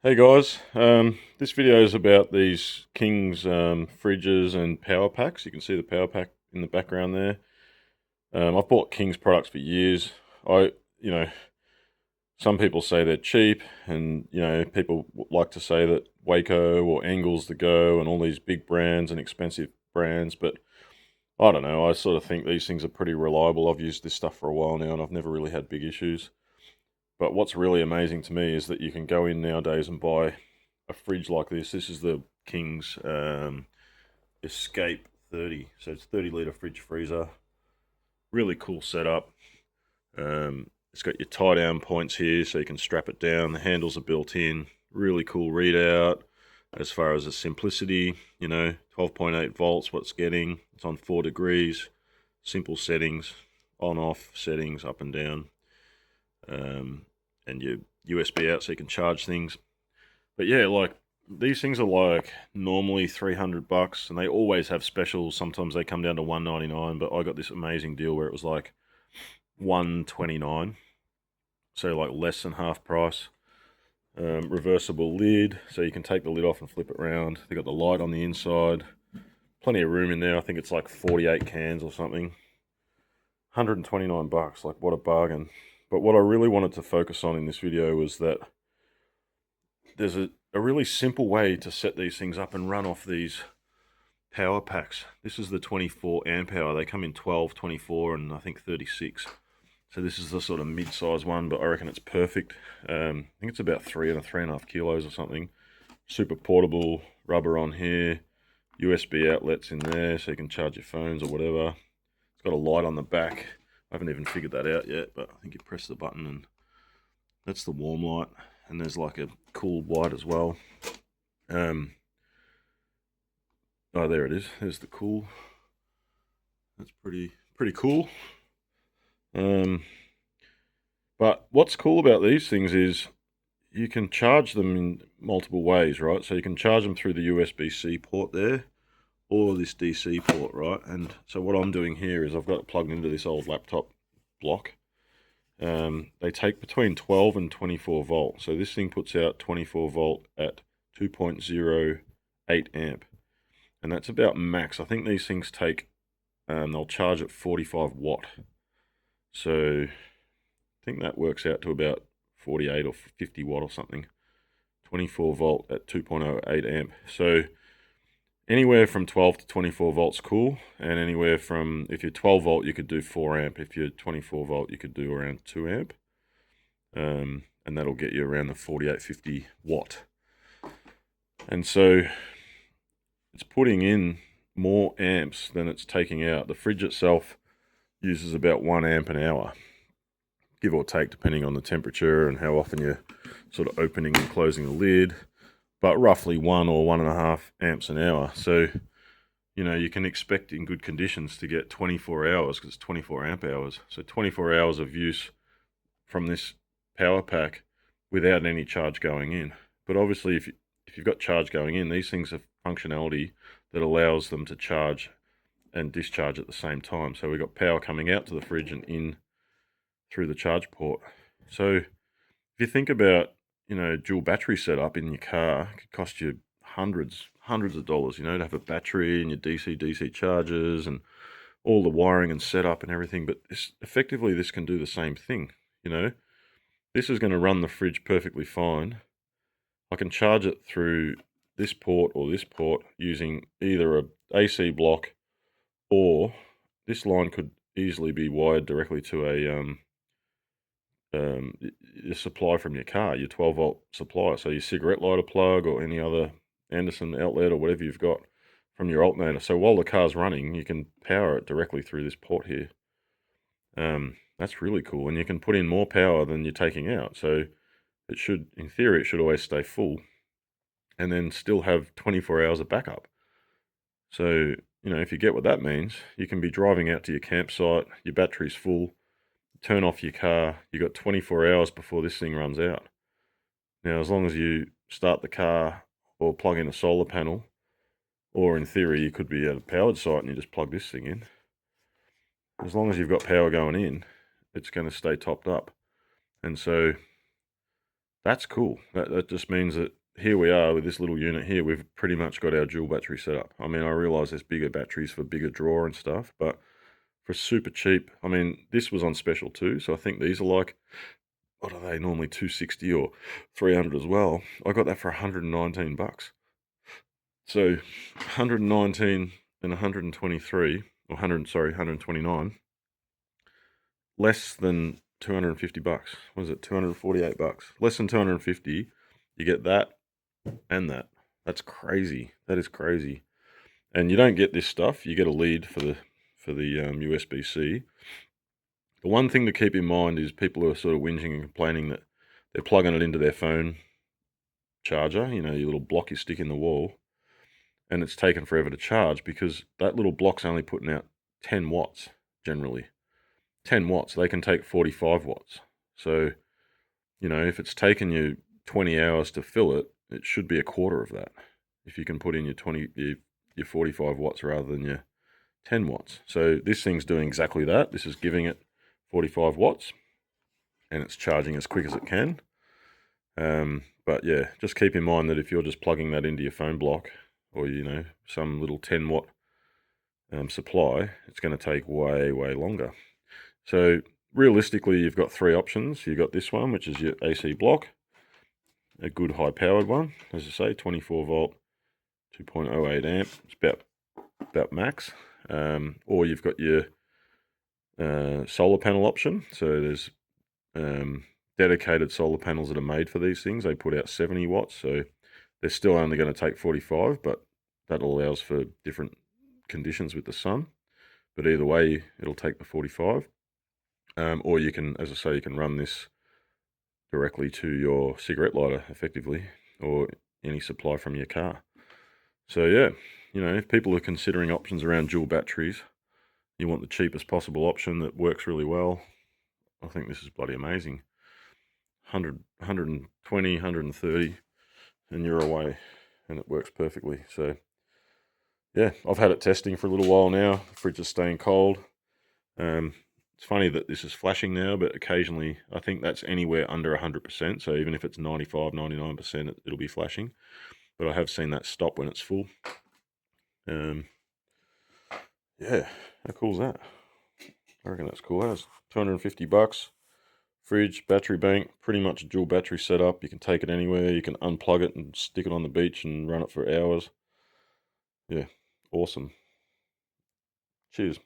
Hey guys, this video is about these King's fridges and power packs. You can see the power pack in the background there. I've bought King's products for years. I, you know, some people say they're cheap, and people like to say that Waco or Engle's the go, and all these big brands and expensive brands. But I don't know. I sort of think these things are pretty reliable. I've used this stuff for a while now, and I've never really had big issues. But what's really amazing to me is that you can go in nowadays and buy a fridge like this. This is the King's Escape 30. So it's 30 litre fridge freezer. Really cool setup. It's got your tie down points here so you can strap it down. The handles are built in. Really cool readout as far as the simplicity. 12.8 volts, what it's getting. It's on 4 degrees. Simple settings, on off settings, up and down. And your USB out so you can charge things. But yeah, like these things are like normally $300, and they always have specials. Sometimes they come down to $199, but I got this amazing deal where it was like $129, so like less than half price. Reversible lid, so you can take the lid off and flip it around. They got the light on the inside. Plenty of room in there. I think it's like 48 cans or something. $129, like what a bargain. But what I really wanted to focus on in this video was that there's a really simple way to set these things up and run off these power packs. This is the 24 amp hour. They come in 12, 24, and I think 36. So this is the sort of mid-size one, but I reckon it's perfect. I think it's about 3.5 kilos or something. Super portable, rubber on here, USB outlets in there so you can charge your phones or whatever. It's got a light on the back. I haven't even figured that out yet, but I think you press the button and that's the warm light. And there's like a cool white as well. Oh, there it is. There's the cool. That's pretty cool. But what's cool about these things is you can charge them in multiple ways, right? So you can charge them through the USB-C port there, or this DC port, right? And so what I'm doing here is I've got it plugged into this old laptop block. They take between 12 and 24 volt. So this thing puts out 24 volt at 2.08 amp. And that's about max. I think these things take, they'll charge at 45 watt. So I think that works out to about 48 or 50 watt or something. 24 volt at 2.08 amp. So anywhere from 12 to 24 volts cool, and anywhere from, if you're 12 volt, you could do 4 amp. If you're 24 volt, you could do around 2 amp. And that'll get you around the 48, 50 watt. And so it's putting in more amps than it's taking out. The fridge itself uses about 1 amp an hour, give or take, depending on the temperature and how often you're sort of opening and closing the lid, but roughly 1 or 1.5 amps an hour. So, you can expect in good conditions to get 24 hours because it's 24 amp hours. So 24 hours of use from this power pack without any charge going in. But obviously, if you've got charge going in, these things have functionality that allows them to charge and discharge at the same time. So we've got power coming out to the fridge and in through the charge port. So if you think about, dual battery setup in your car, it could cost you hundreds of dollars, to have a battery and your DC chargers and all the wiring and setup and everything. But this can do the same thing. This is going to run the fridge perfectly fine. I can charge it through this port or this port using either a AC block, or this line could easily be wired directly to your supply from your car, your 12 volt supply. So your cigarette lighter plug or any other Anderson outlet or whatever you've got from your alternator. So while the car's running, you can power it directly through this port here. That's really cool. And you can put in more power than you're taking out. So it should, in theory, it should always stay full and then still have 24 hours of backup. So, if you get what that means, you can be driving out to your campsite, your battery's full, turn off your car, you got 24 hours before this thing runs out. Now, as long as you start the car or plug in a solar panel, or in theory, you could be at a powered site and you just plug this thing in. As long as you've got power going in, it's going to stay topped up. And so That's cool. That just means that here we are with this little unit here. We've pretty much got our dual battery setup. I mean, I realize there's bigger batteries for bigger drawer and stuff, but for super cheap, I mean, this was on special too. So I think these are like, what are they normally 260 or 300 as well. I got that for 119 bucks. So 119 and 123 or 100, sorry, 129, less than 250 bucks. What is it? 248 bucks. Less than 250. You get that and that. That's crazy. That is crazy. And you don't get this stuff. You get a lead for the USB-C. The one thing to keep in mind is people are sort of whinging and complaining that they're plugging it into their phone charger, you know, your little block you stick in the wall, and it's taken forever to charge because that little block's only putting out 10 watts generally. 10 watts, they can take 45 watts. So, you know, if it's taken you 20 hours to fill it, it should be a quarter of that. If you can put in your 45 watts rather than your 10 watts. So this thing's doing exactly that. This is giving it 45 watts and it's charging as quick as it can. But yeah, just keep in mind that if you're just plugging that into your phone block or, you know, some little 10 watt supply, it's going to take way, way longer. So realistically, you've got three options. You've got this one, which is your AC block, a good high powered one, as I say, 24 volt, 2.08 amp. It's about max. Or you've got your solar panel option. So there's dedicated solar panels that are made for these things. They put out 70 watts, so they're still only going to take 45, but that allows for different conditions with the sun. But either way, it'll take the 45. Or you can, as I say, you can run this directly to your cigarette lighter, effectively, or any supply from your car. So yeah, you know, if people are considering options around dual batteries, you want the cheapest possible option that works really well, I think this is bloody amazing. 100, 120, 130, and you're away, and it works perfectly. So yeah, I've had it testing for a little while now. The fridge is staying cold. It's funny that this is flashing now, but occasionally I think that's anywhere under 100%. So even if it's 95, 99%, it'll be flashing. But I have seen that stop when it's full. Yeah, how cool is that? I reckon that's cool. That's 250 bucks. Fridge, battery bank, pretty much a dual battery setup. You can take it anywhere. You can unplug it and stick it on the beach and run it for hours. Yeah, awesome. Cheers.